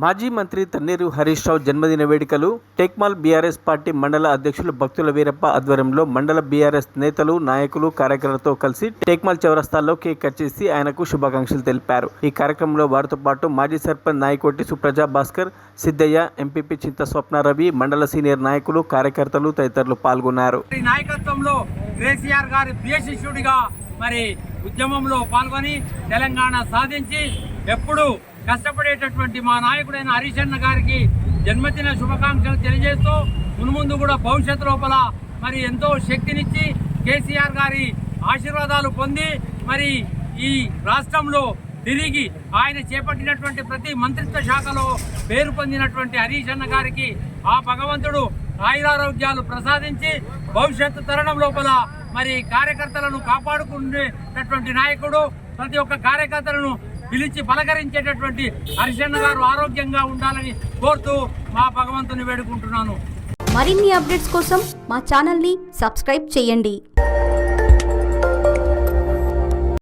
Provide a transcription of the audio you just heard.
మాజీ మంత్రి తన్నీరు హరీష్ రావు జన్మదిన వేడుకలు టేక్మాల్ బీఆర్ఎస్ పార్టీ మండల అధ్యక్షులు భక్తుల వీరప్ప ఆధ్వర్యంలో మండల బీఆర్ఎస్ నేతలు నాయకులు కార్యకర్తలతో కలిసి టేక్మాల్ చౌరస్తాలో కేక్ కట్ చేసి ఆయనకు శుభాకాంక్షలు తెలిపారు। ఈ కార్యక్రమంలో వారితో పాటు మాజీ సర్పంచ్ నాయకోటి సుప్రజా భాస్కర్, సిద్ధయ్య, ఎంపీపీ చింత స్వప్న రవి, మండల సీనియర్ నాయకులు కార్యకర్తలు తదితరులు పాల్గొన్నారు। నాయకత్వంలో కేసీఆర్ గారి ప్రియశిష్యుడిగా మరి ఉద్యమంలో పాల్గొని తెలంగాణ సాధించి ఎప్పుడు కష్టపడేటటువంటి మా నాయకుడైన హరీష్ అన్న గారికి జన్మదిన శుభాకాంక్షలు తెలియజేస్తూ మున్ముందు కూడా భవిష్యత్తు లోపల మరి ఎంతో శక్తినిచ్చి కేసీఆర్ గారి ఆశీర్వాదాలు పొంది మరి ఈ రాష్ట్రంలో తిరిగి ఆయన చేపట్టినటువంటి ప్రతి మంత్రిత్వ శాఖలో పేరు పొందినటువంటి హరీష్ అన్న గారికి ఆ భగవంతుడు ఆయురారోగ్యాలు ప్రసాదించి భవిష్యత్తు తరుణం లోపల మరి కార్యకర్తలను కాపాడుకునేటటువంటి నాయకుడు, ప్రతి ఒక్క కార్యకర్తలను పిలిచి పలకరించేటటువంటి హరీష్ అన్న గారు ఆరోగ్యంగా ఉండాలని కోరుతూ మా భగవంతుని వేడుకుంటున్నాను। మరిన్ని అప్డేట్స్ కోసం మా ఛానల్ని సబ్స్క్రైబ్ చేయండి।